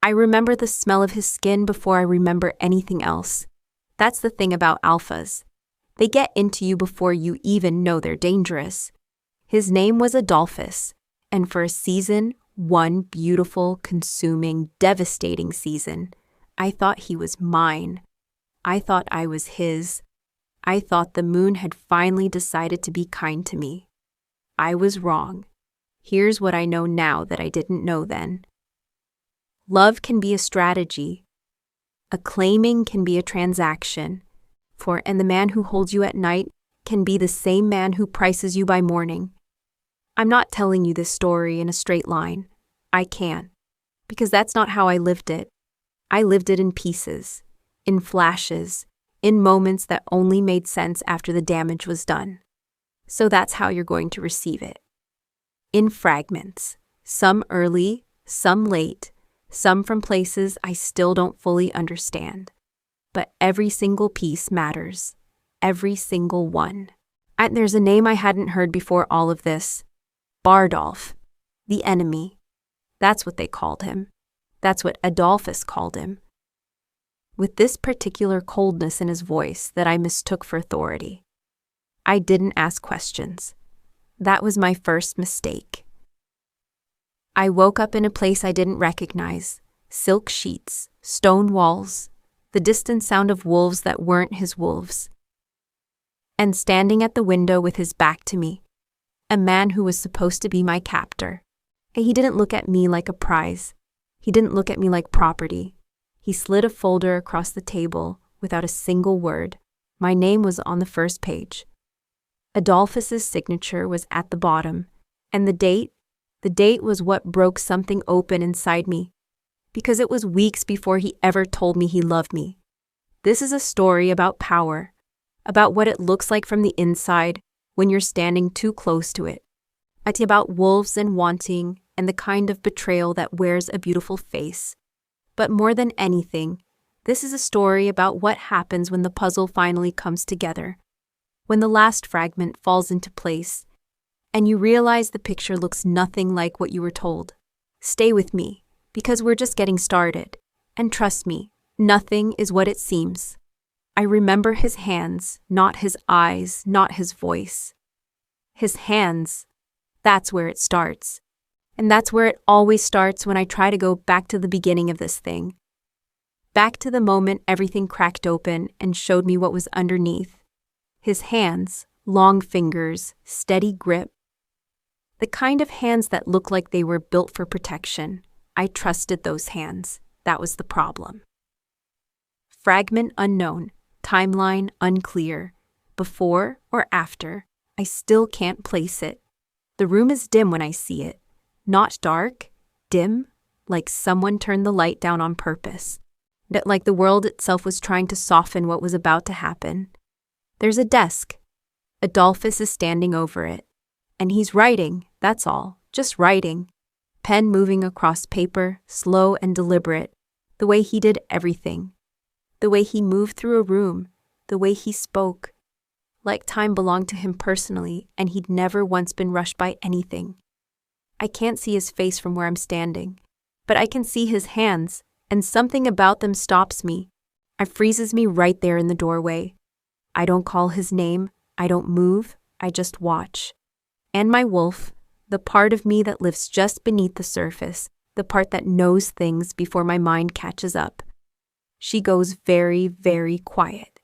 I remember the smell of his skin before I remember anything else. That's the thing about alphas. They get into you before you even know they're dangerous. His name was Adolphus, and for a season, one beautiful, consuming, devastating season, I thought he was mine. I thought I was his. I thought the moon had finally decided to be kind to me. I was wrong. Here's what I know now that I didn't know then. Love can be a strategy. A claiming can be a transaction. And the man who holds you at night can be the same man who prices you by morning. I'm not telling you this story in a straight line. I can't. Because that's not how I lived it. I lived it in pieces, in flashes, in moments that only made sense after the damage was done. So that's how you're going to receive it. In fragments, some early, some late, some from places I still don't fully understand. But every single piece matters. Every single one. And there's a name I hadn't heard before all of this. Bardolph. The enemy. That's what they called him. That's what Adolphus called him. With this particular coldness in his voice that I mistook for authority. I didn't ask questions. That was my first mistake. I woke up in a place I didn't recognize. Silk sheets, stone walls, the distant sound of wolves that weren't his wolves. And standing at the window with his back to me, a man who was supposed to be my captor. And he didn't look at me like a prize. He didn't look at me like property. He slid a folder across the table without a single word. My name was on the first page. Adolphus's signature was at the bottom, and the date was what broke something open inside me. Because it was weeks before he ever told me he loved me. This is a story about power, about what it looks like from the inside when you're standing too close to it. It's about wolves and wanting and the kind of betrayal that wears a beautiful face. But more than anything, this is a story about what happens when the puzzle finally comes together, when the last fragment falls into place, and you realize the picture looks nothing like what you were told. Stay with me. Because we're just getting started. And trust me, nothing is what it seems. I remember his hands, not his eyes, not his voice. His hands, that's where it starts. And that's where it always starts when I try to go back to the beginning of this thing. Back to the moment everything cracked open and showed me what was underneath. His hands, long fingers, steady grip. The kind of hands that look like they were built for protection. I trusted those hands. That was the problem. Fragment unknown, timeline unclear. Before or after, I still can't place it. The room is dim when I see it. Not dark, dim, like someone turned the light down on purpose. Like the world itself was trying to soften what was about to happen. There's a desk. Adolphus is standing over it. And he's writing, that's all, just writing. Pen moving across paper, slow and deliberate, the way he did everything. The way he moved through a room, the way he spoke. Like time belonged to him personally, and he'd never once been rushed by anything. I can't see his face from where I'm standing, but I can see his hands, and something about them stops me. It freezes me right there in the doorway. I don't call his name, I don't move, I just watch. And my wolf, the part of me that lives just beneath the surface, the part that knows things before my mind catches up. She goes very, very quiet.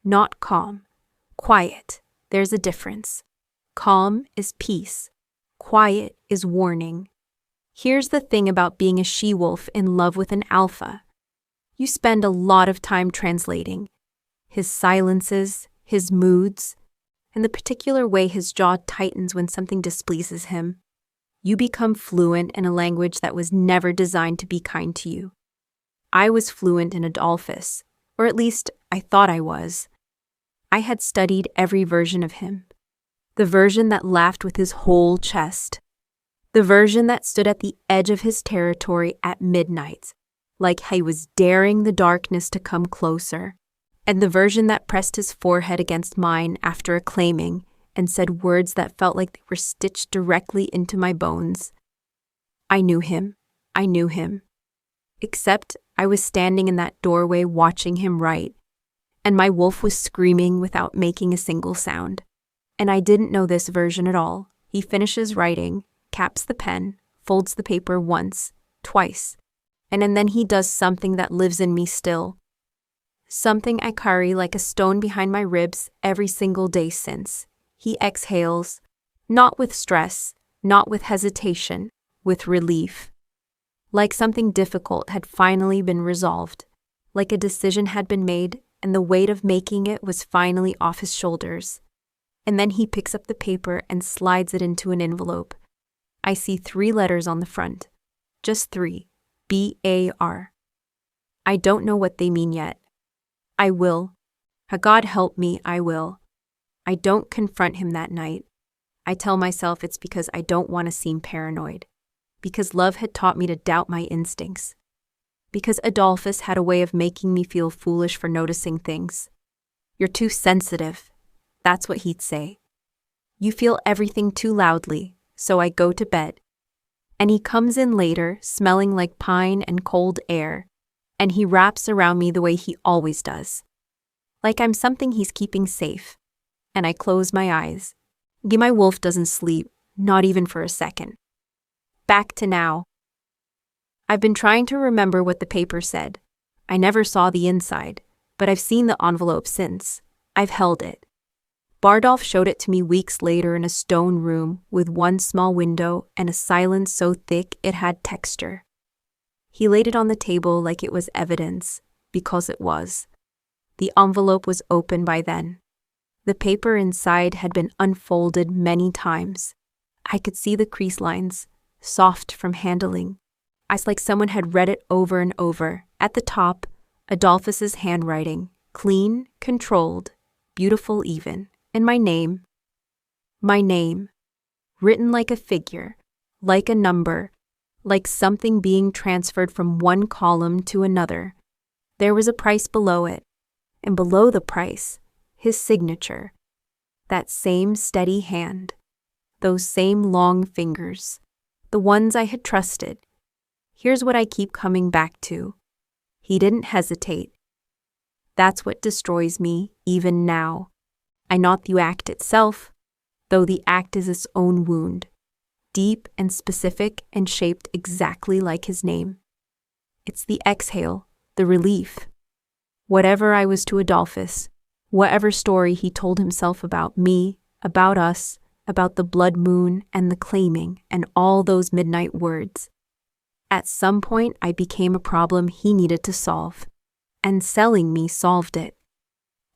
Not calm. Quiet. There's a difference. Calm is peace. Quiet is warning. Here's the thing about being a she-wolf in love with an alpha. You spend a lot of time translating. His silences, his moods, and the particular way his jaw tightens when something displeases him. You become fluent in a language that was never designed to be kind to you. I was fluent in Adolphus, or at least I thought I was. I had studied every version of him. The version that laughed with his whole chest. The version that stood at the edge of his territory at midnight, like he was daring the darkness to come closer. And the version that pressed his forehead against mine after acclaiming and said words that felt like they were stitched directly into my bones. I knew him. I knew him. Except I was standing in that doorway watching him write, and my wolf was screaming without making a single sound. And I didn't know this version at all. He finishes writing, caps the pen, folds the paper once, twice, and then he does something that lives in me still. Something I carry like a stone behind my ribs every single day since. He exhales, not with stress, not with hesitation, with relief. Like something difficult had finally been resolved, like a decision had been made and the weight of making it was finally off his shoulders. And then he picks up the paper and slides it into an envelope. I see 3 letters on the front. Just 3. B-A-R. I don't know what they mean yet. I will. God help me, I will. I don't confront him that night. I tell myself it's because I don't want to seem paranoid. Because love had taught me to doubt my instincts. Because Adolphus had a way of making me feel foolish for noticing things. You're too sensitive. That's what he'd say. You feel everything too loudly, so I go to bed. And he comes in later, smelling like pine and cold air, and he wraps around me the way he always does. Like I'm something he's keeping safe. And I close my eyes. My wolf doesn't sleep, not even for a second. Back to now. I've been trying to remember what the paper said. I never saw the inside, but I've seen the envelope since. I've held it. Bardolph showed it to me weeks later in a stone room with one small window and a silence so thick it had texture. He laid it on the table like it was evidence, because it was. The envelope was open by then. The paper inside had been unfolded many times. I could see the crease lines, soft from handling. It's like someone had read it over and over. At the top, Adolphus's handwriting, clean, controlled, beautiful even, and my name. My name, written like a figure, like a number, like something being transferred from one column to another. There was a price below it, and below the price, his signature. That same steady hand, those same long fingers, the ones I had trusted. Here's what I keep coming back to. He didn't hesitate. That's what destroys me, even now. Not the act itself, though the act is its own wound, deep and specific and shaped exactly like his name. It's the exhale, the relief. Whatever I was to Adolphus, whatever story he told himself about me, about us, about the blood moon and the claiming and all those midnight words. At some point, I became a problem he needed to solve, and selling me solved it.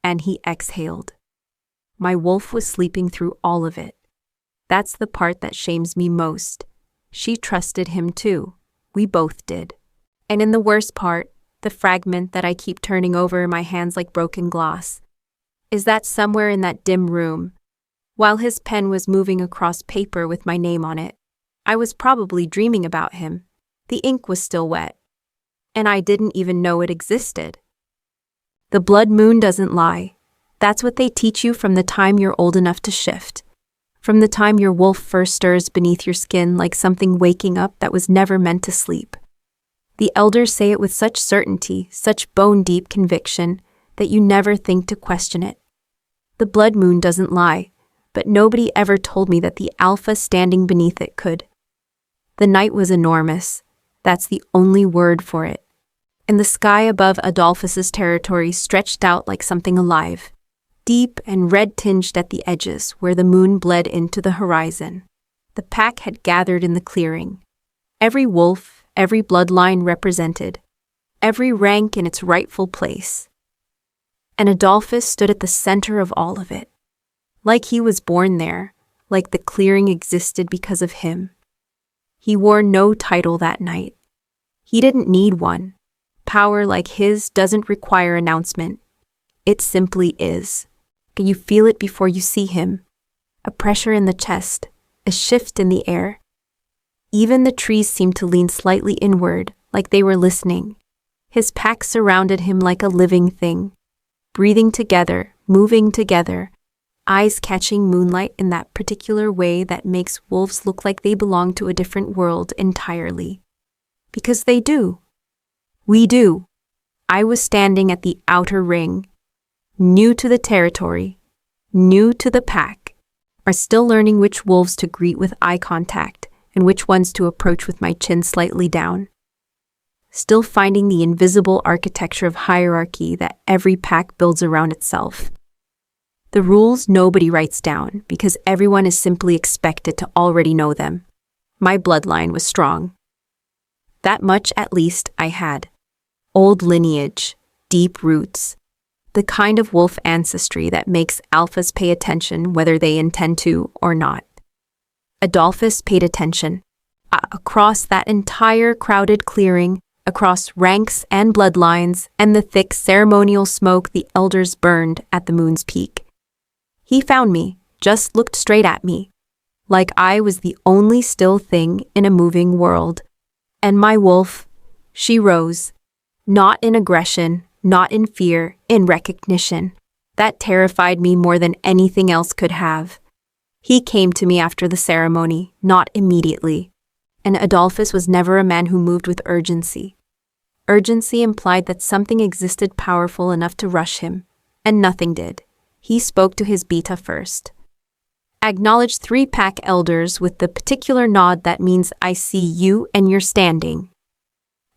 And he exhaled. My wolf was sleeping through all of it. That's the part that shames me most. She trusted him too. We both did. And in the worst part, the fragment that I keep turning over in my hands like broken glass, is that somewhere in that dim room, while his pen was moving across paper with my name on it, I was probably dreaming about him. The ink was still wet, and I didn't even know it existed. The blood moon doesn't lie. That's what they teach you from the time you're old enough to shift. From the time your wolf first stirs beneath your skin like something waking up that was never meant to sleep. The elders say it with such certainty, such bone-deep conviction, that you never think to question it. The blood moon doesn't lie, but nobody ever told me that the alpha standing beneath it could. The night was enormous. That's the only word for it. And the sky above Adolphus's territory stretched out like something alive, deep and red-tinged at the edges where the moon bled into the horizon. The pack had gathered in the clearing. Every wolf, every bloodline represented, every rank in its rightful place. And Adolphus stood at the center of all of it, like he was born there, like the clearing existed because of him. He wore no title that night. He didn't need one. Power like his doesn't require announcement. It simply is. You feel it before you see him. A pressure in the chest, a shift in the air. Even the trees seemed to lean slightly inward, like they were listening. His pack surrounded him like a living thing, breathing together, moving together, eyes catching moonlight in that particular way that makes wolves look like they belong to a different world entirely. Because they do. We do. I was standing at the outer ring, new to the territory, new to the pack, are still learning which wolves to greet with eye contact and which ones to approach with my chin slightly down. Still finding the invisible architecture of hierarchy that every pack builds around itself. The rules nobody writes down because everyone is simply expected to already know them. My bloodline was strong. That much at least I had. Old lineage, deep roots, the kind of wolf ancestry that makes alphas pay attention whether they intend to or not. Adolphus paid attention. Across that entire crowded clearing, across ranks and bloodlines and the thick ceremonial smoke the elders burned at the moon's peak. He found me, just looked straight at me, like I was the only still thing in a moving world. And my wolf, she rose, not in aggression, not in fear, in recognition. That terrified me more than anything else could have. He came to me after the ceremony, not immediately. And Adolphus was never a man who moved with urgency. Urgency implied that something existed powerful enough to rush him, and nothing did. He spoke to his beta first. Acknowledged 3 pack elders with the particular nod that means I see you and you're standing.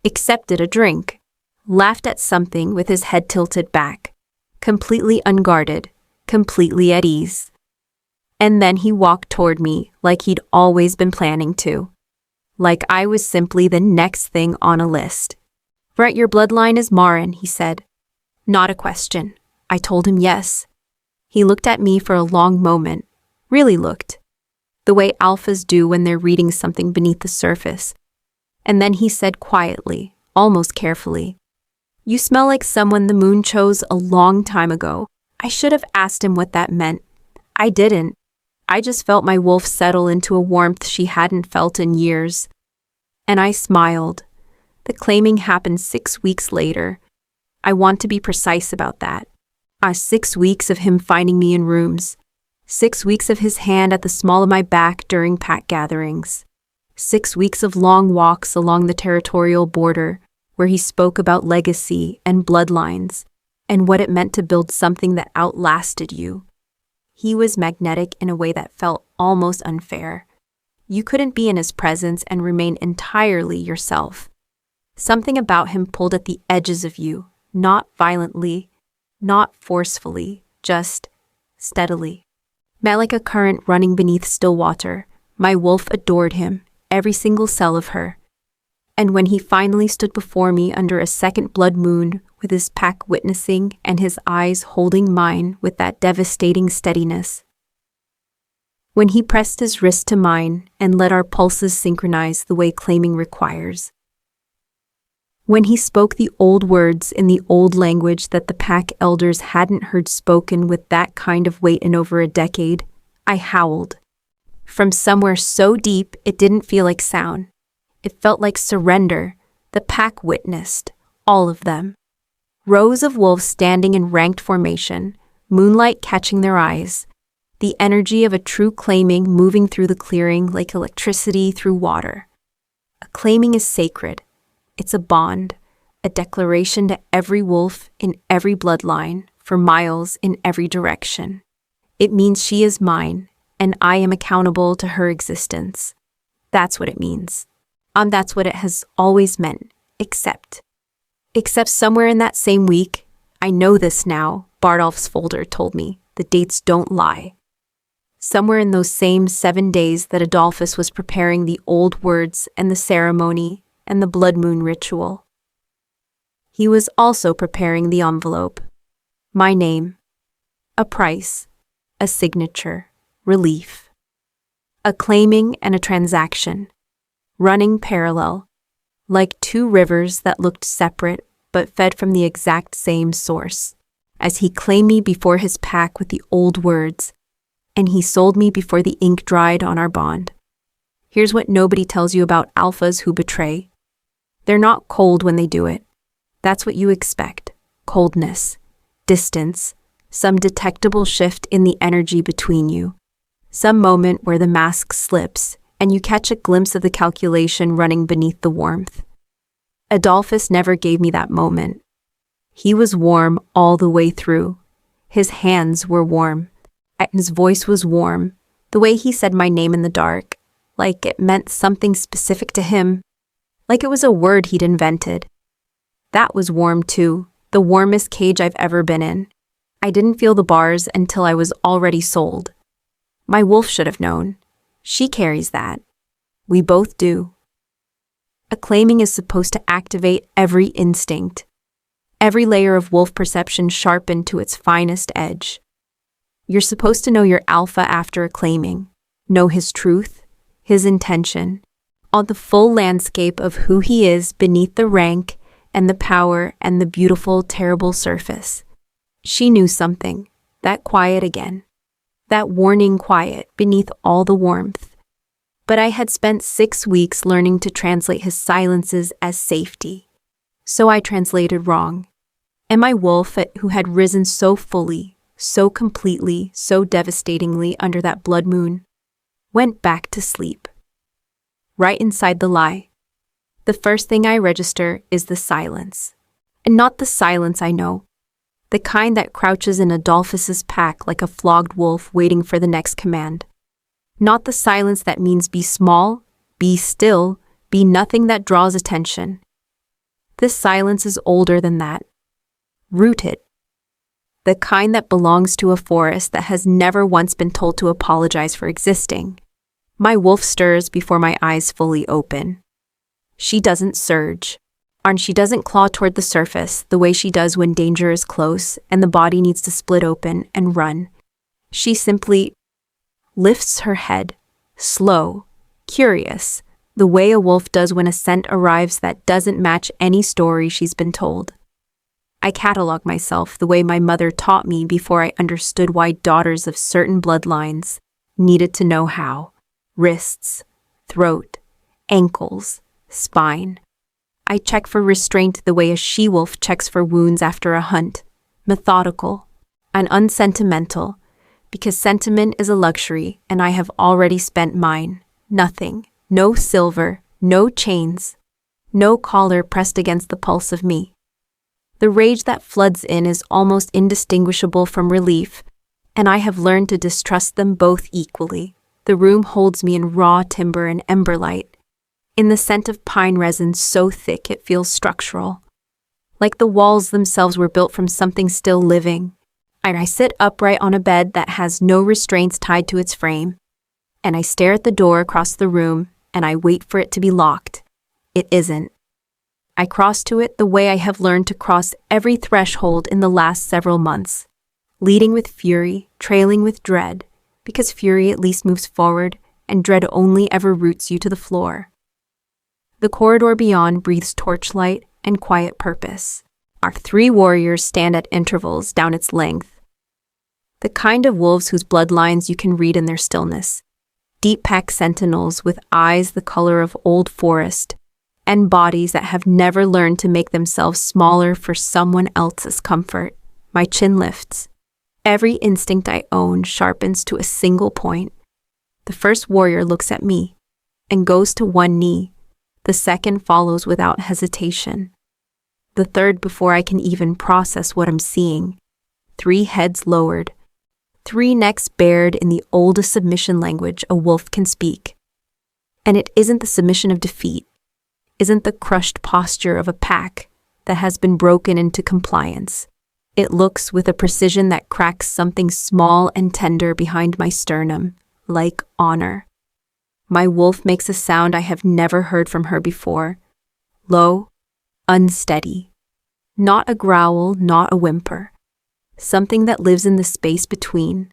Accepted a drink. Laughed at something with his head tilted back. Completely unguarded, completely at ease. And then he walked toward me like he'd always been planning to. Like I was simply the next thing on a list. Right, your bloodline is Marin, he said. Not a question. I told him yes. He looked at me for a long moment, really looked, the way alphas do when they're reading something beneath the surface. And then he said quietly, almost carefully, "You smell like someone the moon chose a long time ago." I should have asked him what that meant. I didn't. I just felt my wolf settle into a warmth she hadn't felt in years. And I smiled. The claiming happened 6 weeks later. I want to be precise about that. 6 weeks of him finding me in rooms. 6 weeks of his hand at the small of my back during pack gatherings. 6 weeks of long walks along the territorial border, where he spoke about legacy and bloodlines, and what it meant to build something that outlasted you. He was magnetic in a way that felt almost unfair. You couldn't be in his presence and remain entirely yourself. Something about him pulled at the edges of you, not violently, not forcefully, just steadily. Met like a current running beneath still water, my wolf adored him, every single cell of her. And when he finally stood before me under a second blood moon, with his pack witnessing and his eyes holding mine with that devastating steadiness. When he pressed his wrist to mine and let our pulses synchronize the way claiming requires. When he spoke the old words in the old language that the pack elders hadn't heard spoken with that kind of weight in over a decade, I howled. From somewhere so deep it didn't feel like sound. It felt like surrender. The pack witnessed, all of them. Rows of wolves standing in ranked formation, moonlight catching their eyes, the energy of a true claiming moving through the clearing like electricity through water. A claiming is sacred. It's a bond, a declaration to every wolf in every bloodline, for miles in every direction. It means she is mine, and I am accountable to her existence. That's what it means. That's what it has always meant, except somewhere in that same week, I know this now, Bardolph's folder told me, the dates don't lie. Somewhere in those same 7 days that Adolphus was preparing the old words and the ceremony and the blood moon ritual. He was also preparing the envelope. My name. A price. A signature. Relief. A claiming and a transaction. Running parallel. Like 2 rivers that looked separate but fed from the exact same source. As he claimed me before his pack with the old words, and he sold me before the ink dried on our bond. Here's what nobody tells you about alphas who betray. They're not cold when they do it. That's what you expect. Coldness, distance, some detectable shift in the energy between you. Some moment where the mask slips and you catch a glimpse of the calculation running beneath the warmth. Adolphus never gave me that moment. He was warm all the way through. His hands were warm. His voice was warm. The way he said my name in the dark, like it meant something specific to him, like it was a word he'd invented. That was warm too, the warmest cage I've ever been in. I didn't feel the bars until I was already sold. My wolf should have known. She carries that. We both do. A claiming is supposed to activate every instinct, every layer of wolf perception sharpened to its finest edge. You're supposed to know your alpha after a claiming, know his truth, his intention, on the full landscape of who he is beneath the rank and the power and the beautiful, terrible surface. She knew something, that quiet again, that warning quiet beneath all the warmth. But I had spent 6 weeks learning to translate his silences as safety. So I translated wrong. And my wolf, who had risen so fully, so completely, so devastatingly under that blood moon, went back to sleep. Right inside the lie. The first thing I register is the silence. And not the silence I know. The kind that crouches in Adolphus's pack like a flogged wolf waiting for the next command. Not the silence that means be small, be still, be nothing that draws attention. This silence is older than that. Rooted. The kind that belongs to a forest that has never once been told to apologize for existing. My wolf stirs before my eyes fully open. She doesn't surge, and she doesn't claw toward the surface the way she does when danger is close and the body needs to split open and run. She simply lifts her head, slow, curious, the way a wolf does when a scent arrives that doesn't match any story she's been told. I catalog myself the way my mother taught me before I understood why daughters of certain bloodlines needed to know how. Wrists, throat, ankles, spine. I check for restraint the way a she-wolf checks for wounds after a hunt. Methodical and unsentimental, because sentiment is a luxury and I have already spent mine. Nothing, no silver, no chains, no collar pressed against the pulse of me. The rage that floods in is almost indistinguishable from relief, and I have learned to distrust them both equally. The room holds me in raw timber and ember light, in the scent of pine resin so thick it feels structural. Like the walls themselves were built from something still living. I sit upright on a bed that has no restraints tied to its frame, and I stare at the door across the room, and I wait for it to be locked. It isn't. I cross to it the way I have learned to cross every threshold in the last several months, leading with fury, trailing with dread, because fury at least moves forward, and dread only ever roots you to the floor. The corridor beyond breathes torchlight and quiet purpose. Our 3 warriors stand at intervals down its length. The kind of wolves whose bloodlines you can read in their stillness. Deep-pack sentinels with eyes the color of old forest, and bodies that have never learned to make themselves smaller for someone else's comfort. My chin lifts. Every instinct I own sharpens to a single point. The first warrior looks at me and goes to one knee. The second follows without hesitation. The third before I can even process what I'm seeing. 3 heads lowered. 3 necks bared in the oldest submission language a wolf can speak. And it isn't the submission of defeat, isn't the crushed posture of a pack that has been broken into compliance. It looks with a precision that cracks something small and tender behind my sternum, like honor. My wolf makes a sound I have never heard from her before. Low, unsteady. Not a growl, not a whimper. Something that lives in the space between.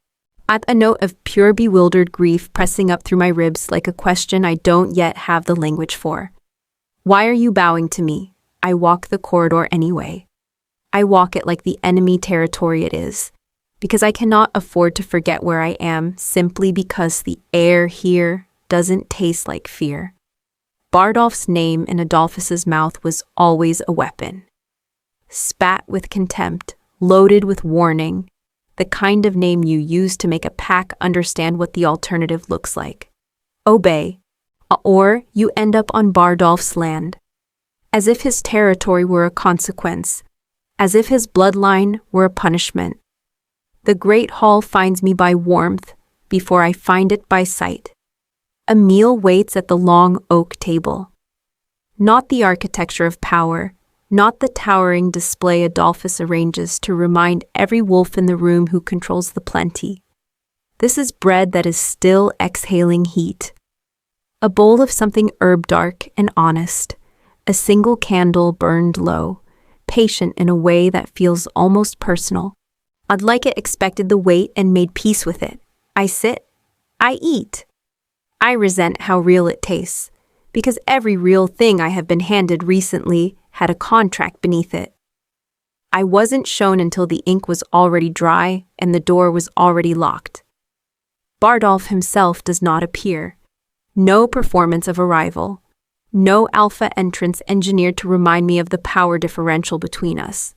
At a note of pure bewildered grief pressing up through my ribs like a question I don't yet have the language for. Why are you bowing to me? I walk the corridor anyway. I walk it like the enemy territory it is, because I cannot afford to forget where I am simply because the air here doesn't taste like fear. Bardolph's name in Adolphus's mouth was always a weapon. Spat with contempt, loaded with warning, the kind of name you use to make a pack understand what the alternative looks like. Obey, or you end up on Bardolph's land. as if his territory were a consequence, as if his bloodline were a punishment. The great hall finds me by warmth before I find it by sight. A meal waits at the long oak table. Not the architecture of power, not the towering display Adolphus arranges to remind every wolf in the room who controls the plenty. This is bread that is still exhaling heat. A bowl of something herb dark and honest, a single candle burned low, patient in a way that feels almost personal. I'd like it expected the wait and made peace with it. I sit, I eat. I resent how real it tastes, because every real thing I have been handed recently had a contract beneath it. I wasn't shown until the ink was already dry and the door was already locked. Bardolph himself does not appear. No performance of arrival. No alpha entrance engineered to remind me of the power differential between us.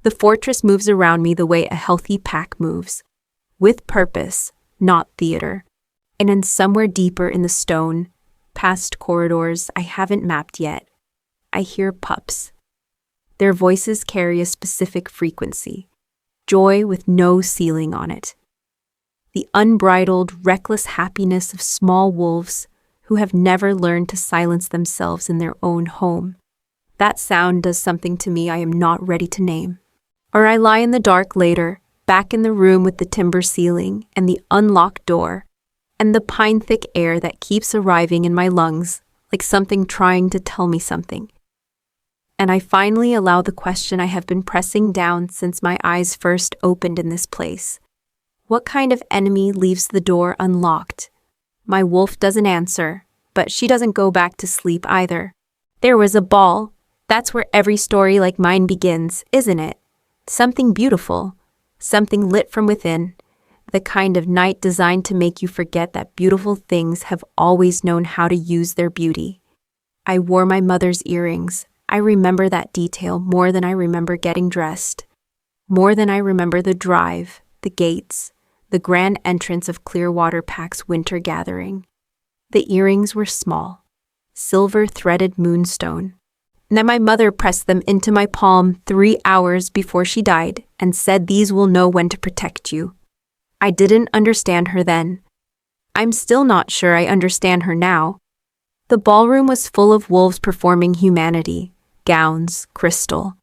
The fortress moves around me the way a healthy pack moves, with purpose, not theater. And then somewhere deeper in the stone, past corridors I haven't mapped yet, I hear pups. Their voices carry a specific frequency, joy with no ceiling on it. The unbridled, reckless happiness of small wolves who have never learned to silence themselves in their own home. That sound does something to me I am not ready to name. Or I lie in the dark later, back in the room with the timber ceiling and the unlocked door, and the pine-thick air that keeps arriving in my lungs like something trying to tell me something. And I finally allow the question I have been pressing down since my eyes first opened in this place. What kind of enemy leaves the door unlocked? My wolf doesn't answer, but she doesn't go back to sleep either. There was a ball. That's where every story like mine begins, isn't it? Something beautiful, something lit from within, the kind of night designed to make you forget that beautiful things have always known how to use their beauty. I wore my mother's earrings. I remember that detail more than I remember getting dressed, more than I remember the drive, the gates, the grand entrance of Clearwater Pack's winter gathering. The earrings were small, silver-threaded moonstone. And then my mother pressed them into my palm 3 hours before she died and said these will know when to protect you. I didn't understand her then. I'm still not sure I understand her now. The ballroom was full of wolves performing humanity, gowns, crystal,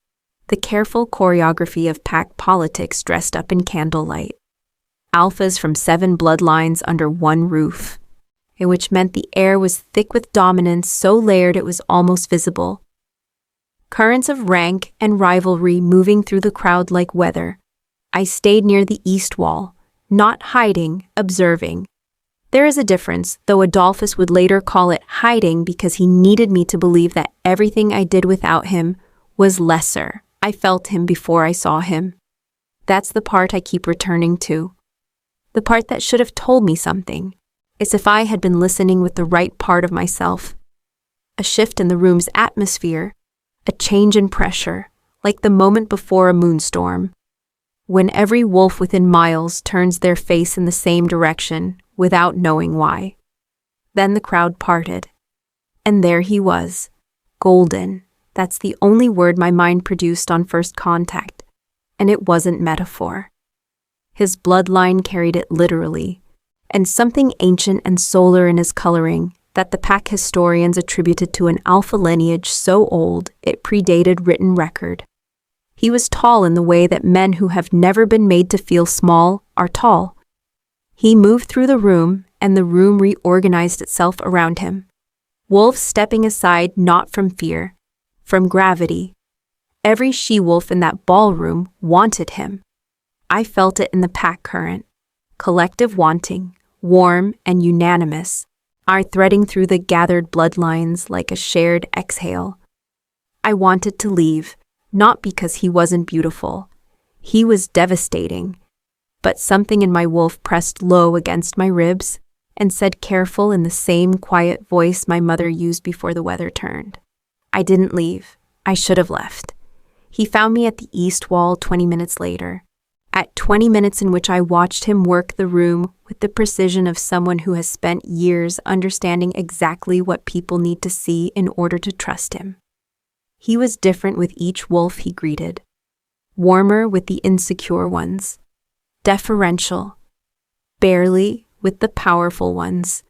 the careful choreography of pack politics dressed up in candlelight. Alphas from 7 bloodlines under one roof, which meant the air was thick with dominance so layered it was almost visible. Currents of rank and rivalry moving through the crowd like weather. I stayed near the east wall, not hiding, observing. There is a difference, though Adolphus would later call it hiding because he needed me to believe that everything I did without him was lesser. I felt him before I saw him. That's the part I keep returning to. The part that should have told me something. It's if I had been listening with the right part of myself. A shift in the room's atmosphere, a change in pressure, like the moment before a moonstorm. When every wolf within miles turns their face in the same direction without knowing why. Then the crowd parted. And there he was, golden. That's the only word my mind produced on first contact. And it wasn't metaphor. His bloodline carried it literally, and something ancient and solar in his coloring that the pack historians attributed to an alpha lineage so old it predated written record. He was tall in the way that men who have never been made to feel small are tall. He moved through the room, and the room reorganized itself around him. Wolves stepping aside not from fear, from gravity. Every she-wolf in that ballroom wanted him. I felt it in the pack current. Collective wanting, warm and unanimous, are threading through the gathered bloodlines like a shared exhale. I wanted to leave. Not because he wasn't beautiful. He was devastating. But something in my wolf pressed low against my ribs and said careful in the same quiet voice my mother used before the weather turned. I didn't leave. I should have left. He found me at the east wall 20 minutes later. At 20 minutes in which I watched him work the room with the precision of someone who has spent years understanding exactly what people need to see in order to trust him. He was different with each wolf he greeted. Warmer with the insecure ones. Deferential. Barely with the powerful ones.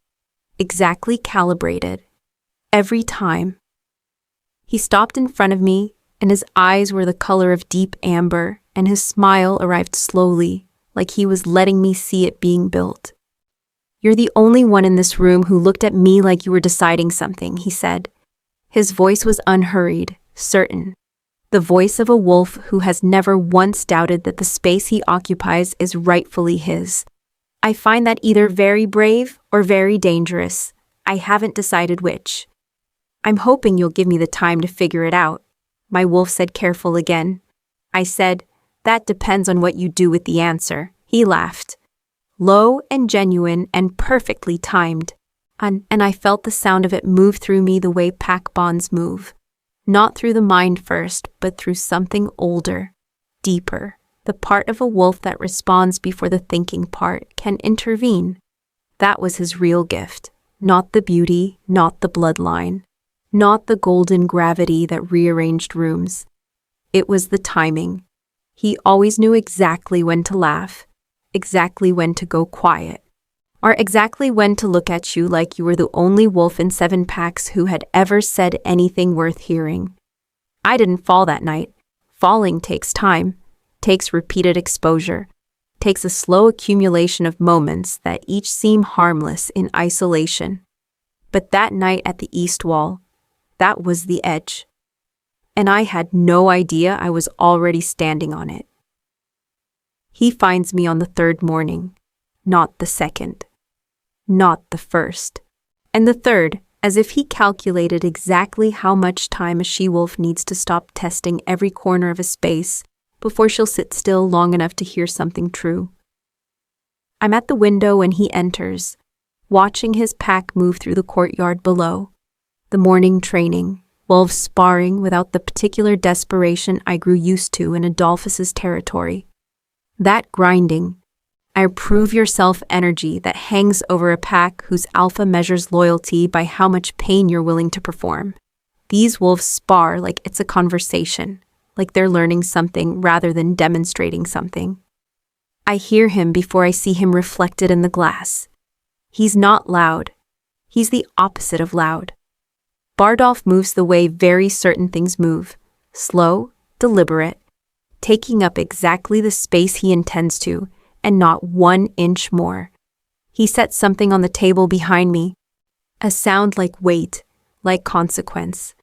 Exactly calibrated. Every time. He stopped in front of me, and his eyes were the color of deep amber, and his smile arrived slowly, like he was letting me see it being built. "You're the only one in this room who looked at me like you were deciding something," he said. His voice was unhurried, certain. The voice of a wolf who has never once doubted that the space he occupies is rightfully his. I find that either very brave or very dangerous. I haven't decided which. "I'm hoping you'll give me the time to figure it out," my wolf said, careful again. I said, "That depends on what you do with the answer." He laughed. Low and genuine and perfectly timed. And I felt the sound of it move through me the way pack bonds move. Not through the mind first, but through something older, deeper. The part of a wolf that responds before the thinking part can intervene. That was his real gift. Not the beauty, not the bloodline. Not the golden gravity that rearranged rooms. It was the timing. He always knew exactly when to laugh, exactly when to go quiet, or exactly when to look at you like you were the only wolf in 7 packs who had ever said anything worth hearing. I didn't fall that night. Falling takes time, takes repeated exposure, takes a slow accumulation of moments that each seem harmless in isolation. But that night at the east wall, that was the edge. And I had no idea I was already standing on it. He finds me on the 3rd morning, not the 2nd, not the 1st, and the 3rd, as if he calculated exactly how much time a she-wolf needs to stop testing every corner of a space before she'll sit still long enough to hear something true. I'm at the window when he enters, watching his pack move through the courtyard below. The morning training, wolves sparring without the particular desperation I grew used to in Adolphus's territory. That grinding, I prove yourself energy that hangs over a pack whose alpha measures loyalty by how much pain you're willing to perform. These wolves spar like it's a conversation, like they're learning something rather than demonstrating something. I hear him before I see him reflected in the glass. He's not loud. He's the opposite of loud. Bardolph moves the way very certain things move, slow, deliberate, taking up exactly the space he intends to, and not 1 inch more. He sets something on the table behind me, a sound like weight, like consequence.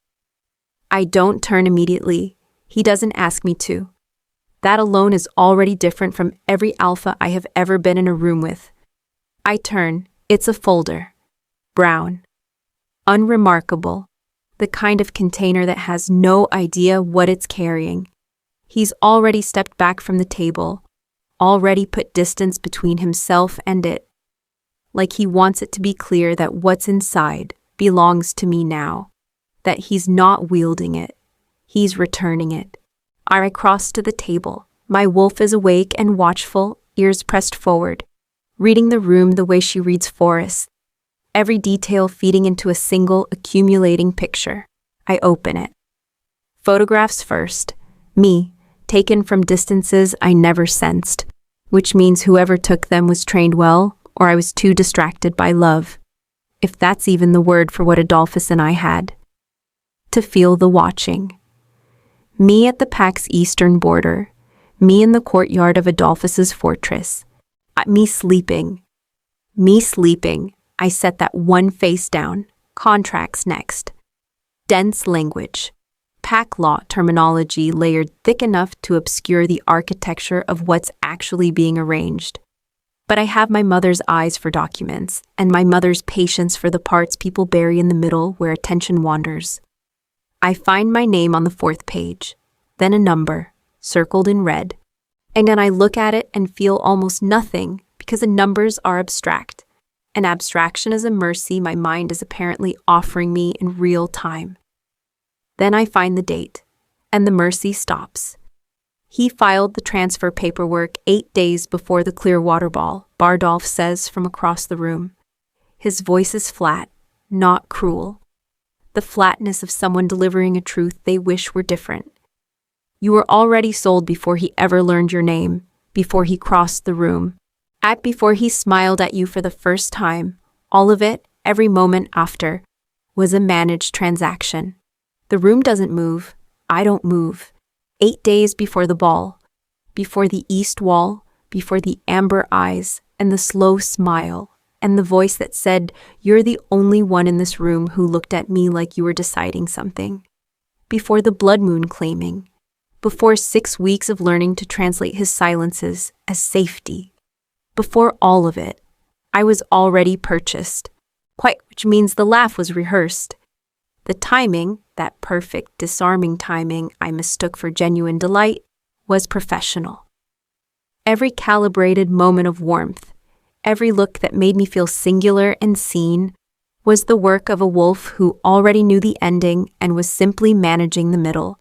I don't turn immediately. He doesn't ask me to. That alone is already different from every alpha I have ever been in a room with. I turn. It's a folder. Brown. Unremarkable. The kind of container that has no idea what it's carrying. He's already stepped back from the table, already put distance between himself and it. Like he wants it to be clear that what's inside belongs to me now. That he's not wielding it. He's returning it. I cross to the table. My wolf is awake and watchful, ears pressed forward, reading the room the way she reads forests. Every detail feeding into a single accumulating picture. I open it. Photographs first. Me, taken from distances I never sensed, which means whoever took them was trained well, or I was too distracted by love, if that's even the word for what Adolphus and I had. To feel the watching. Me at the pack's eastern border, me in the courtyard of Adolphus's fortress, me sleeping. I set that one face down. Contracts next. Dense language. Pack law terminology layered thick enough to obscure the architecture of what's actually being arranged. But I have my mother's eyes for documents, and my mother's patience for the parts people bury in the middle where attention wanders. I find my name on the 4th page, then a number, circled in red. And then I look at it and feel almost nothing because the numbers are abstract. An abstraction is a mercy my mind is apparently offering me in real time. Then I find the date, and the mercy stops. He filed the transfer paperwork 8 days before the Clearwater ball, Bardolph says from across the room. His voice is flat, not cruel. the flatness of someone delivering a truth they wish were different. You were already sold before he ever learned your name, before he crossed the room, before he smiled at you for the first time. All of it, every moment after, was a managed transaction. The room doesn't move. I don't move. 8 days before the ball, before the east wall, before the amber eyes and the slow smile, and the voice that said, "You're the only one in this room who looked at me like you were deciding something." Before the blood moon claiming, before 6 weeks of learning to translate his silences as safety. Before all of it, I was already purchased, which means the laugh was rehearsed. The timing, that perfect, disarming timing I mistook for genuine delight, was professional. Every calibrated moment of warmth, every look that made me feel singular and seen, was the work of a wolf who already knew the ending and was simply managing the middle.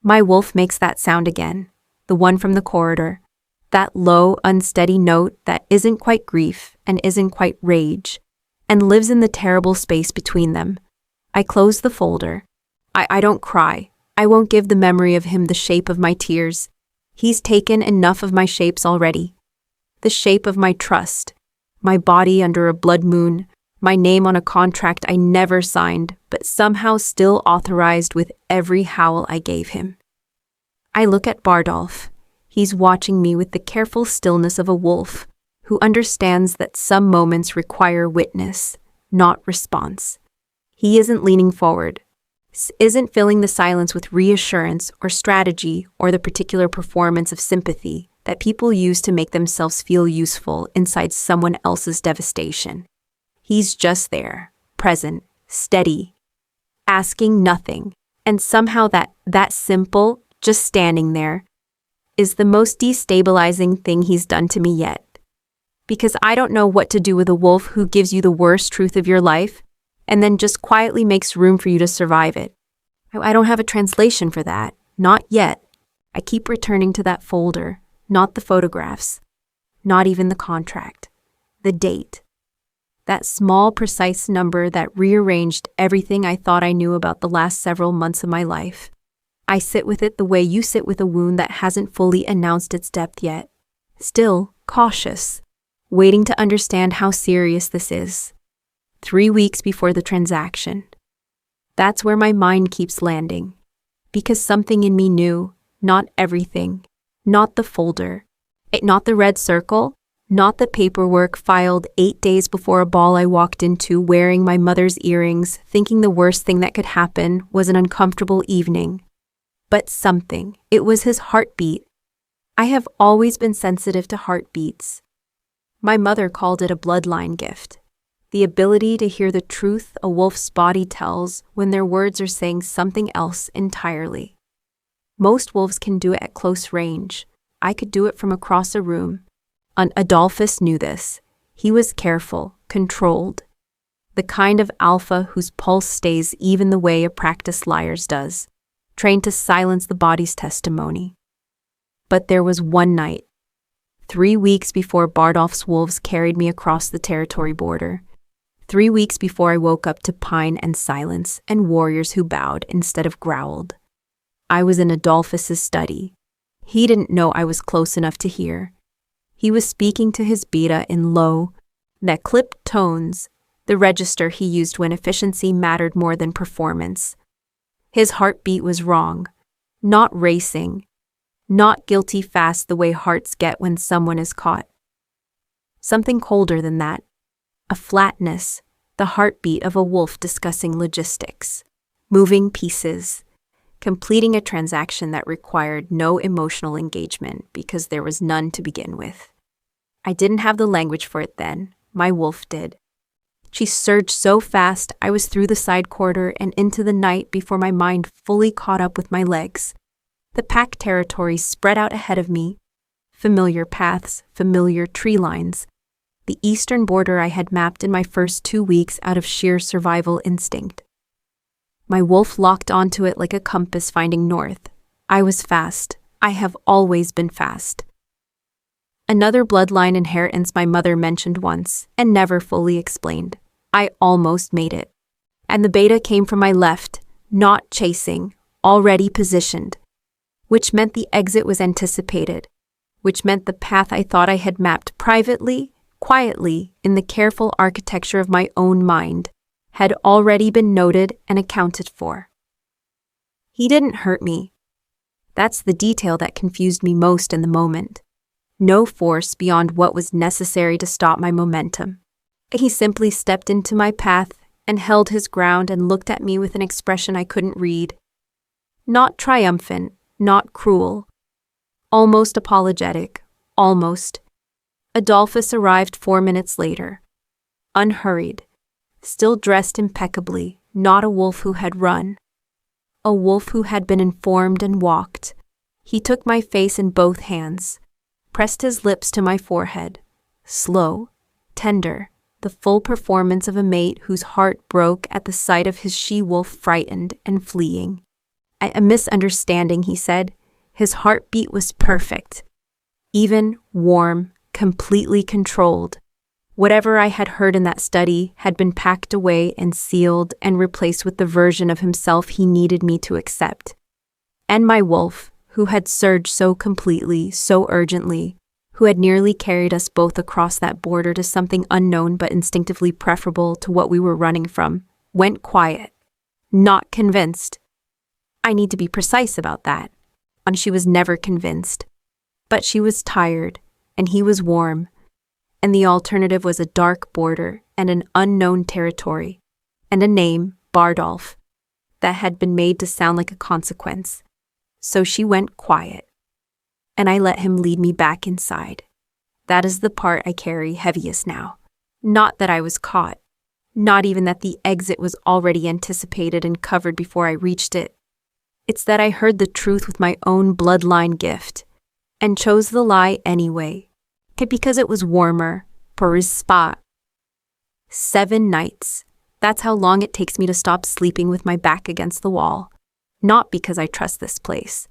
My wolf makes that sound again, the one from the corridor, that low, unsteady note that isn't quite grief and isn't quite rage, and lives in the terrible space between them. I close the folder. I don't cry. I won't give the memory of him the shape of my tears. He's taken enough of my shapes already. The shape of my trust, my body under a blood moon, my name on a contract I never signed, but somehow still authorized with every howl I gave him. I look at Bardolph. He's watching me with the careful stillness of a wolf who understands that some moments require witness, not response. He isn't leaning forward, isn't filling the silence with reassurance or strategy or the particular performance of sympathy that people use to make themselves feel useful inside someone else's devastation. He's just there, present, steady, asking nothing, and somehow that simple, just standing there, is the most destabilizing thing he's done to me yet. Because I don't know what to do with a wolf who gives you the worst truth of your life and then just quietly makes room for you to survive it. I don't have a translation for that. Not yet. I keep returning to that folder, not the photographs, not even the contract, the date. That small, precise number that rearranged everything I thought I knew about the last several months of my life. I sit with it the way you sit with a wound that hasn't fully announced its depth yet. Still, cautious, waiting to understand how serious this is. 3 weeks before the transaction. That's where my mind keeps landing. Because something in me knew, not everything, not the folder, not the red circle, not the paperwork filed 8 days before a ball I walked into wearing my mother's earrings, thinking the worst thing that could happen was an uncomfortable evening. But something. It was his heartbeat. I have always been sensitive to heartbeats. My mother called it a bloodline gift. The ability to hear the truth a wolf's body tells when their words are saying something else entirely. Most wolves can do it at close range. I could do it from across a room. Adolphus knew this. He was careful, controlled. The kind of alpha whose pulse stays even the way a practiced liar's does, trained to silence the body's testimony. But there was one night, 3 weeks before Bardolph's wolves carried me across the territory border. 3 weeks before I woke up to pine and silence and warriors who bowed instead of growled. I was in Adolphus's study. He didn't know I was close enough to hear. He was speaking to his beta in low, that clipped tones, the register he used when efficiency mattered more than performance. His heartbeat was wrong, not racing, not guilty fast the way hearts get when someone is caught. Something colder than that. A flatness, the heartbeat of a wolf discussing logistics, moving pieces, completing a transaction that required no emotional engagement because there was none to begin with. I didn't have the language for it then. My wolf did. She surged so fast I was through the side corridor and into the night before my mind fully caught up with my legs. The pack territory spread out ahead of me. Familiar paths, familiar tree lines. The eastern border I had mapped in my first 2 weeks out of sheer survival instinct. My wolf locked onto it like a compass finding north. I was fast. I have always been fast. Another bloodline inheritance my mother mentioned once and never fully explained. I almost made it. And the beta came from my left, not chasing, already positioned, which meant the exit was anticipated, which meant the path I thought I had mapped privately, quietly, in the careful architecture of my own mind, had already been noted and accounted for. He didn't hurt me. That's the detail that confused me most in the moment. No force beyond what was necessary to stop my momentum. He simply stepped into my path and held his ground and looked at me with an expression I couldn't read. Not triumphant, not cruel. Almost apologetic, almost. Adolphus arrived 4 minutes later. Unhurried, still dressed impeccably, not a wolf who had run. A wolf who had been informed and walked. He took my face in both hands, pressed his lips to my forehead. Slow, tender, the full performance of a mate whose heart broke at the sight of his she-wolf frightened and fleeing. A misunderstanding, he said. His heartbeat was perfect. Even, warm, completely controlled. Whatever I had heard in that study had been packed away and sealed and replaced with the version of himself he needed me to accept. And my wolf, who had surged so completely, so urgently, who had nearly carried us both across that border to something unknown but instinctively preferable to what we were running from, went quiet. Not convinced. I need to be precise about that. And she was never convinced. But she was tired, and he was warm. And the alternative was a dark border and an unknown territory, and a name, Bardolph, that had been made to sound like a consequence. So she went quiet, and I let him lead me back inside. That is the part I carry heaviest now. Not that I was caught, not even that the exit was already anticipated and covered before I reached it. It's that I heard the truth with my own bloodline gift, and chose the lie anyway. Because it was warmer, for his spot. 7 nights. That's how long it takes me to stop sleeping with my back against the wall. Not because I trust this place.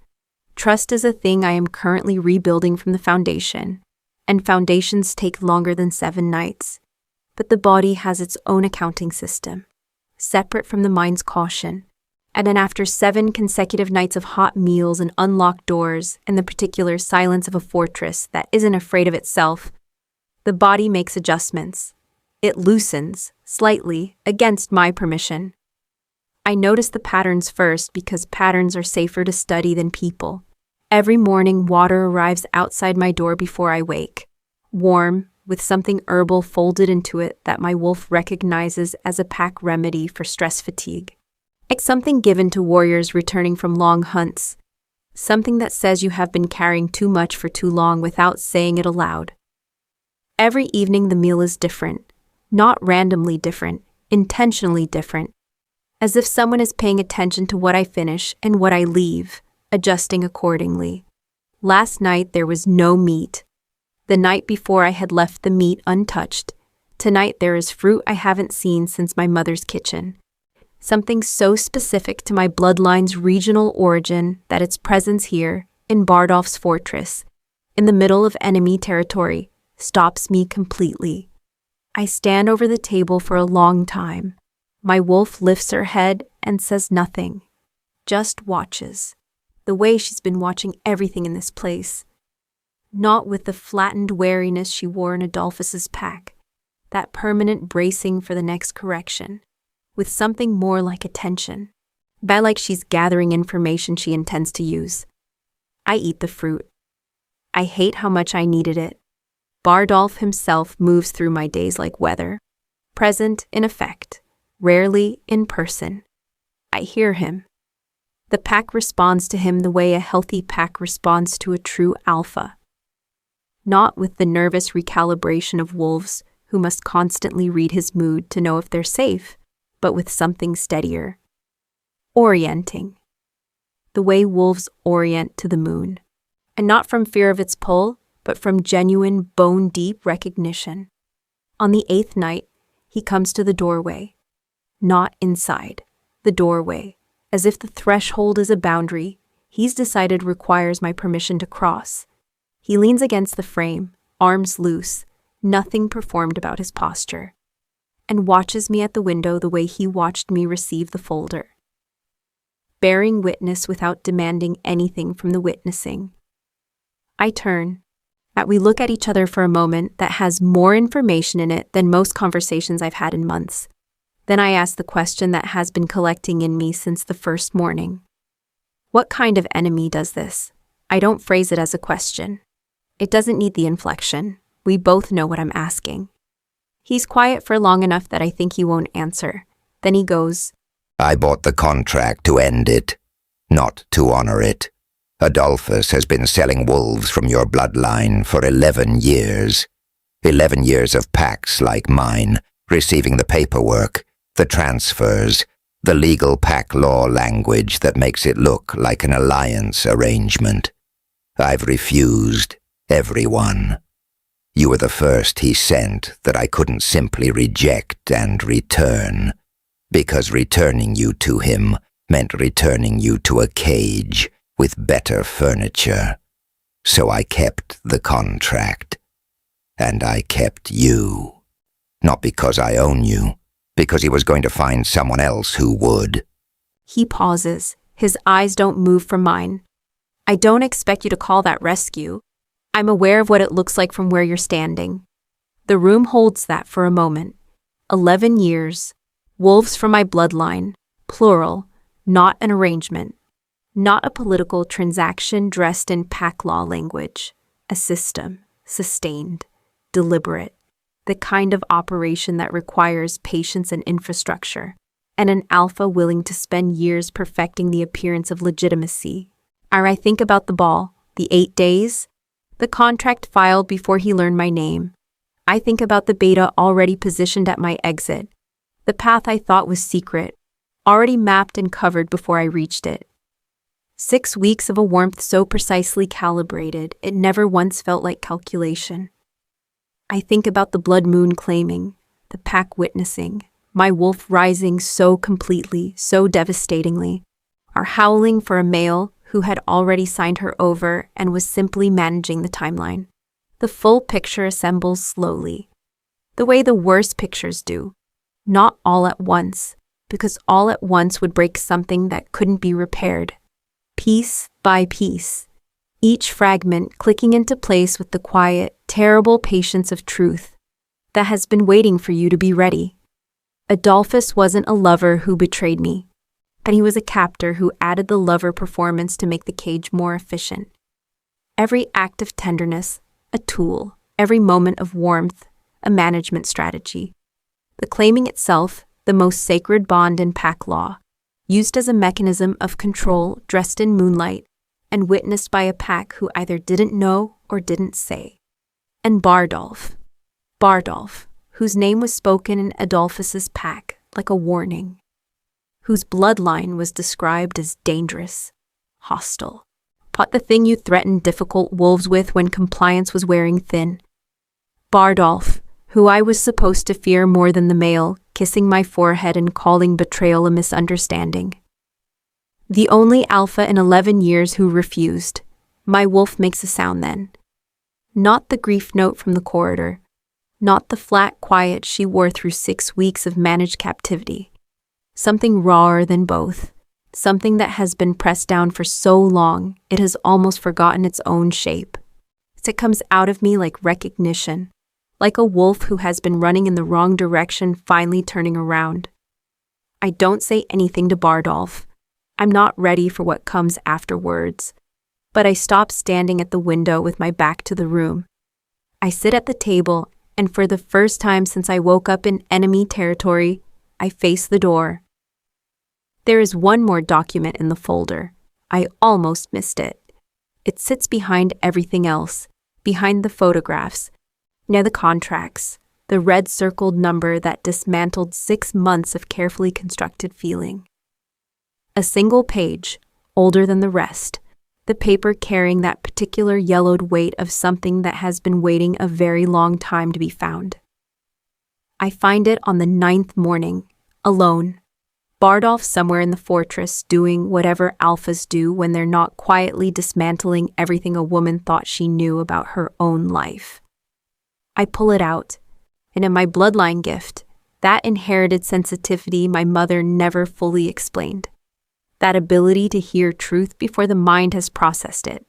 Trust is a thing I am currently rebuilding from the foundation, and foundations take longer than 7 nights. But the body has its own accounting system, separate from the mind's caution. And then after 7 consecutive nights of hot meals and unlocked doors and the particular silence of a fortress that isn't afraid of itself, the body makes adjustments. It loosens, slightly, against my permission. I notice the patterns first because patterns are safer to study than people. Every morning, water arrives outside my door before I wake. Warm, with something herbal folded into it that my wolf recognizes as a pack remedy for stress fatigue. It's something given to warriors returning from long hunts. Something that says you have been carrying too much for too long without saying it aloud. Every evening the meal is different. Not randomly different, intentionally different. As if someone is paying attention to what I finish and what I leave, adjusting accordingly. Last night there was no meat. The night before I had left the meat untouched. Tonight there is fruit I haven't seen since my mother's kitchen. Something so specific to my bloodline's regional origin that its presence here, in Bardolph's fortress, in the middle of enemy territory, stops me completely. I stand over the table for a long time. My wolf lifts her head and says nothing, just watches, the way she's been watching everything in this place. Not with the flattened wariness she wore in Adolphus's pack, that permanent bracing for the next correction. With something more like attention, but like she's gathering information she intends to use. I eat the fruit. I hate how much I needed it. Bardolph himself moves through my days like weather, present in effect, rarely in person. I hear him. The pack responds to him the way a healthy pack responds to a true alpha. Not with the nervous recalibration of wolves who must constantly read his mood to know if they're safe, but with something steadier. Orienting. The way wolves orient to the moon. And not from fear of its pull, but from genuine, bone-deep recognition. On the 8th night, he comes to the doorway. Not inside. The doorway. As if the threshold is a boundary, he's decided requires my permission to cross. He leans against the frame, arms loose, nothing performed about his posture. and watches me at the window the way he watched me receive the folder. Bearing witness without demanding anything from the witnessing. I turn. We look at each other for a moment that has more information in it than most conversations I've had in months. Then I ask the question that has been collecting in me since the first morning. What kind of enemy does this? I don't phrase it as a question. It doesn't need the inflection. We both know what I'm asking. He's quiet for long enough that I think he won't answer. Then he goes, I bought the contract to end it, not to honor it. Adolphus has been selling wolves from your bloodline for 11 years. 11 years of packs like mine, receiving the paperwork, the transfers, the legal pack law language that makes it look like an alliance arrangement. I've refused everyone. You were the first he sent that I couldn't simply reject and return, because returning you to him meant returning you to a cage with better furniture. So I kept the contract. And I kept you. Not because I own you, because he was going to find someone else who would. He pauses. His eyes don't move from mine. I don't expect you to call that rescue. I'm aware of what it looks like from where you're standing. The room holds that for a moment. 11 years. Wolves from my bloodline. Plural. Not an arrangement. Not a political transaction dressed in pack law language. A system. Sustained. Deliberate. The kind of operation that requires patience and infrastructure. And an alpha willing to spend years perfecting the appearance of legitimacy. I think about the ball. The 8 days. The contract filed before he learned my name. I think about the beta already positioned at my exit. The path I thought was secret, already mapped and covered before I reached it. 6 weeks of a warmth so precisely calibrated, it never once felt like calculation. I think about the blood moon claiming, the pack witnessing, my wolf rising so completely, so devastatingly, our howling for a male who had already signed her over and was simply managing the timeline. The full picture assembles slowly, the way the worst pictures do, not all at once, because all at once would break something that couldn't be repaired. Piece by piece, each fragment clicking into place with the quiet, terrible patience of truth that has been waiting for you to be ready. Adolphus wasn't a lover who betrayed me, and he was a captor who added the lover performance to make the cage more efficient. Every act of tenderness, a tool, every moment of warmth, a management strategy. The claiming itself, the most sacred bond in pack law, used as a mechanism of control dressed in moonlight and witnessed by a pack who either didn't know or didn't say. And Bardolph, whose name was spoken in Adolphus's pack like a warning, whose bloodline was described as dangerous, hostile, fought the thing you threatened difficult wolves with when compliance was wearing thin. Bardolph, who I was supposed to fear more than the male, kissing my forehead and calling betrayal a misunderstanding. The only alpha in 11 years who refused. My wolf makes a sound then. Not the grief note from the corridor. Not the flat quiet she wore through 6 weeks of managed captivity. Something rawer than both. Something that has been pressed down for so long, it has almost forgotten its own shape. It comes out of me like recognition. Like a wolf who has been running in the wrong direction finally turning around. I don't say anything to Bardolph. I'm not ready for what comes afterwards. But I stop standing at the window with my back to the room. I sit at the table, and for the first time since I woke up in enemy territory, I face the door. There is one more document in the folder. I almost missed it. It sits behind everything else, behind the photographs, near the contracts, the red circled number that dismantled 6 months of carefully constructed feeling. A single page, older than the rest, the paper carrying that particular yellowed weight of something that has been waiting a very long time to be found. I find it on the 9th morning, alone. Bardolph somewhere in the fortress doing whatever alphas do when they're not quietly dismantling everything a woman thought she knew about her own life. I pull it out, and in my bloodline gift, That inherited sensitivity my mother never fully explained. That ability to hear truth before the mind has processed it.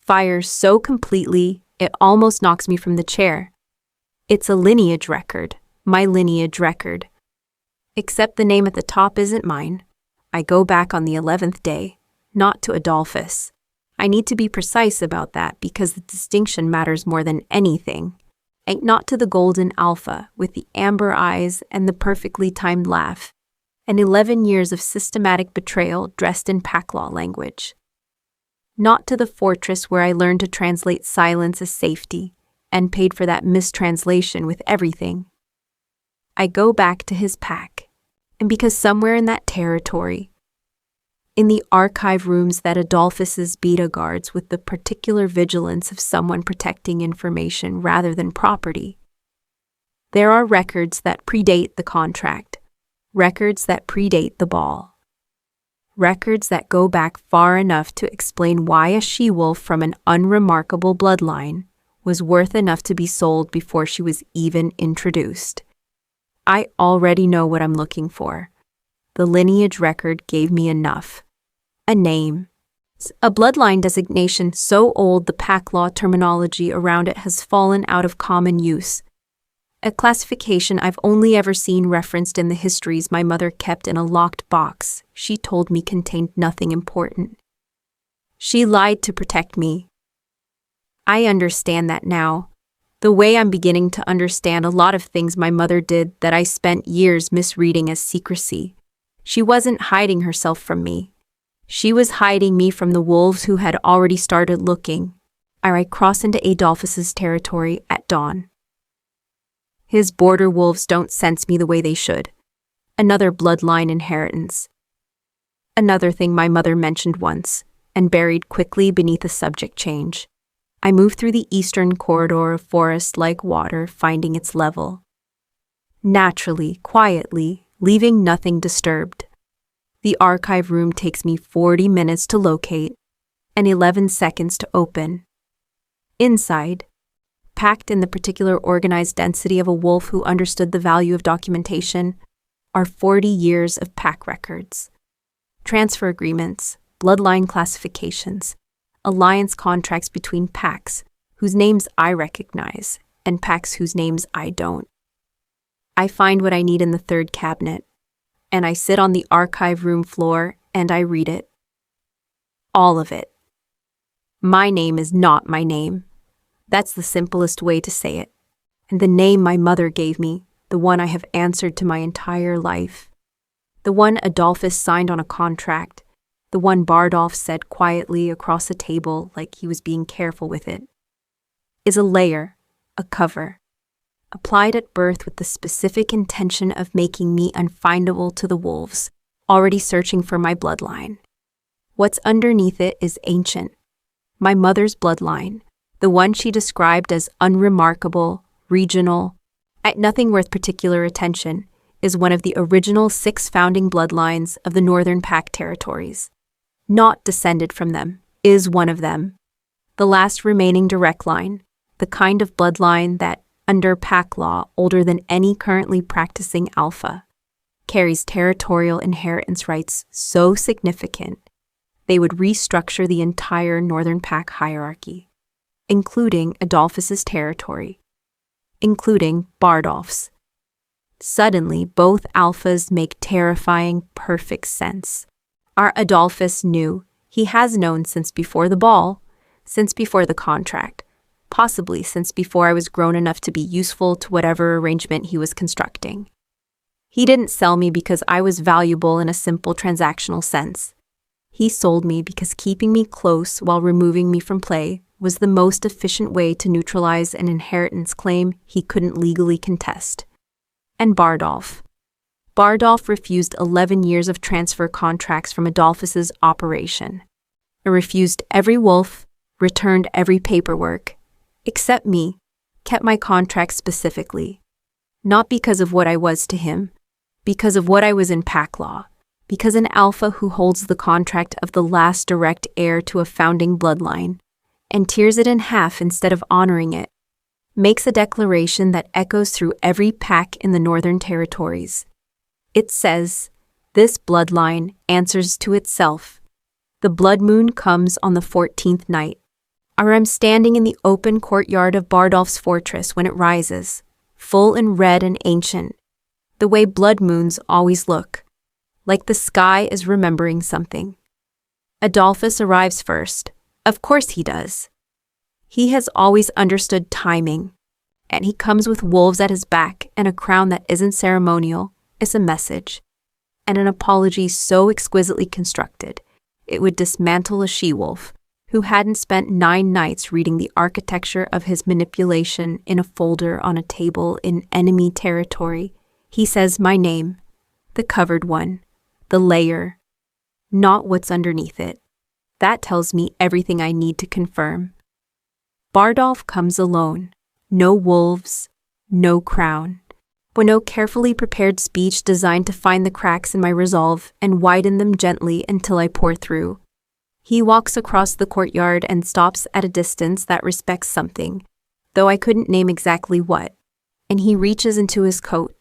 Fires so completely, it almost knocks me from the chair. It's a lineage record, my lineage record. Except the name at the top isn't mine. I go back on the 11th day, not to Adolphus. I need to be precise about that because the distinction matters more than anything. And not to the golden alpha with the amber eyes and the perfectly timed laugh, and 11 years of systematic betrayal dressed in pack law language. Not to the fortress where I learned to translate silence as safety and paid for that mistranslation with everything. I go back to his pack, and because somewhere in that territory, in the archive rooms that Adolphus's beta guards with the particular vigilance of someone protecting information rather than property, there are records that predate the contract, records that predate the ball, records that go back far enough to explain why a she-wolf from an unremarkable bloodline was worth enough to be sold before she was even introduced. I already know what I'm looking for. The lineage record gave me enough. A name. A bloodline designation so old the pack law terminology around it has fallen out of common use. A classification I've only ever seen referenced in the histories my mother kept in a locked box she told me contained nothing important. She lied to protect me. I understand that now. The way I'm beginning to understand a lot of things my mother did that I spent years misreading as secrecy. She wasn't hiding herself from me. She was hiding me from the wolves who had already started looking. I cross into Adolphus's territory at dawn. His border wolves don't sense me the way they should. Another bloodline inheritance. Another thing my mother mentioned once, and buried quickly beneath a subject change. I move through the eastern corridor of forest-like water, finding its level. Naturally, quietly, leaving nothing disturbed. The archive room takes me 40 minutes to locate and 11 seconds to open. Inside, packed in the particular organized density of a wolf who understood the value of documentation, are 40 years of pack records. Transfer agreements, bloodline classifications, alliance contracts between packs whose names I recognize and packs whose names I don't. I find what I need in the third cabinet, and I sit on the archive room floor and I read it. All of it. My name is not my name. That's the simplest way to say it. And the name my mother gave me, the one I have answered to my entire life, the one Adolphus signed on a contract, the one Bardolph said quietly across the table like he was being careful with it, is a layer, a cover, applied at birth with the specific intention of making me unfindable to the wolves, already searching for my bloodline. What's underneath it is ancient. My mother's bloodline, the one she described as unremarkable, regional, at nothing worth particular attention, is one of the original 6 founding bloodlines of the Northern Pack territories. Not descended from them, is one of them. The last remaining direct line, the kind of bloodline that, under pack law older than any currently practicing alpha, carries territorial inheritance rights so significant they would restructure the entire Northern Pack hierarchy, including Adolphus's territory, including Bardolph's. Suddenly, both alphas make terrifying, perfect sense. Our Adolphus knew, he has known since before the ball, since before the contract, possibly since before I was grown enough to be useful to whatever arrangement he was constructing. He didn't sell me because I was valuable in a simple transactional sense. He sold me because keeping me close while removing me from play was the most efficient way to neutralize an inheritance claim he couldn't legally contest. And Bardolph. Bardolph refused 11 years of transfer contracts from Adolphus's operation. It refused every wolf, returned every paperwork, except me, kept my contract specifically. Not because of what I was to him, because of what I was in pack law, because an alpha who holds the contract of the last direct heir to a founding bloodline, and tears it in half instead of honoring it, makes a declaration that echoes through every pack in the Northern Territories. It says, "This bloodline answers to itself. The blood moon comes on the 14th night. I'm standing in the open courtyard of Bardolph's fortress when it rises, full and red and ancient, the way blood moons always look, like the sky is remembering something. Adolphus arrives first. Of course he does. He has always understood timing, and he comes with wolves at his back and a crown that isn't ceremonial, it's a message, and an apology so exquisitely constructed, it would dismantle a she-wolf who hadn't spent 9 nights reading the architecture of his manipulation in a folder on a table in enemy territory. He says my name, the covered one, the layer, not what's underneath it. That tells me everything I need to confirm. Bardolph comes alone. No wolves, no crown, but no carefully prepared speech designed to find the cracks in my resolve and widen them gently until I pour through. He walks across the courtyard and stops at a distance that respects something, though I couldn't name exactly what, and he reaches into his coat.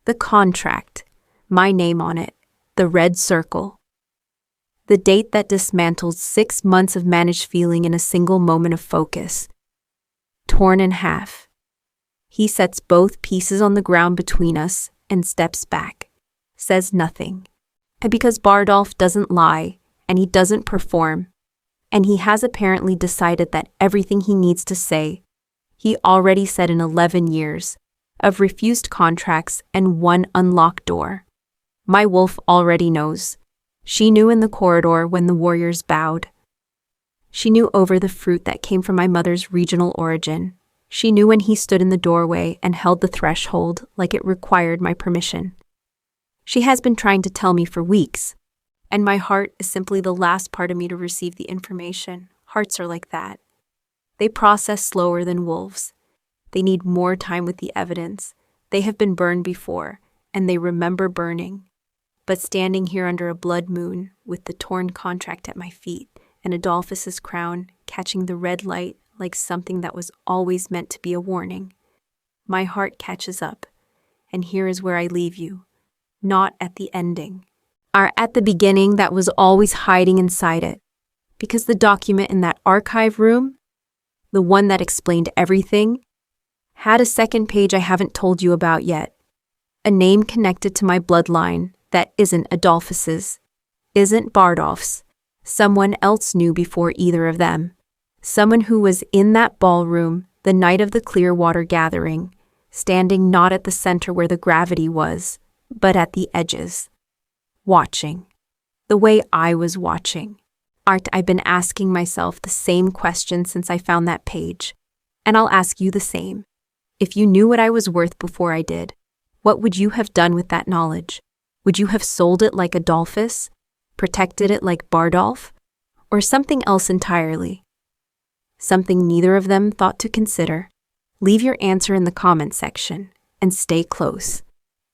The contract, my name on it, the red circle. The date that dismantled 6 months of managed feeling in a single moment of focus. Torn in half. He sets both pieces on the ground between us and steps back, says nothing. And because Bardolph doesn't lie, and he doesn't perform, and he has apparently decided that everything he needs to say, he already said in 11 years, of refused contracts and 1 unlocked door. My wolf already knows. She knew in the corridor when the warriors bowed. She knew over the fruit that came from my mother's regional origin. She knew when he stood in the doorway and held the threshold like it required my permission. She has been trying to tell me for weeks, and my heart is simply the last part of me to receive the information. Hearts are like that. They process slower than wolves. They need more time with the evidence. They have been burned before, and they remember burning. But standing here under a blood moon, with the torn contract at my feet, and Adolphus's crown catching the red light like something that was always meant to be a warning, my heart catches up, and here is where I leave you. Not at the ending. Are at the beginning that was always hiding inside it. Because the document in that archive room, the one that explained everything, had a second page I haven't told you about yet. A name connected to my bloodline that isn't Adolphus's, isn't Bardolph's. Someone else knew before either of them. Someone who was in that ballroom the night of the Clearwater gathering, standing not at the center where the gravity was, but at the edges. Watching. The way I was watching. I've been asking myself the same question since I found that page, and I'll ask you the same. If you knew what I was worth before I did, what would you have done with that knowledge? Would you have sold it like Adolphus? Protected it like Bardolph? Or something else entirely? Something neither of them thought to consider? Leave your answer in the comment section and stay close,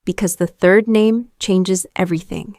because the third name changes everything.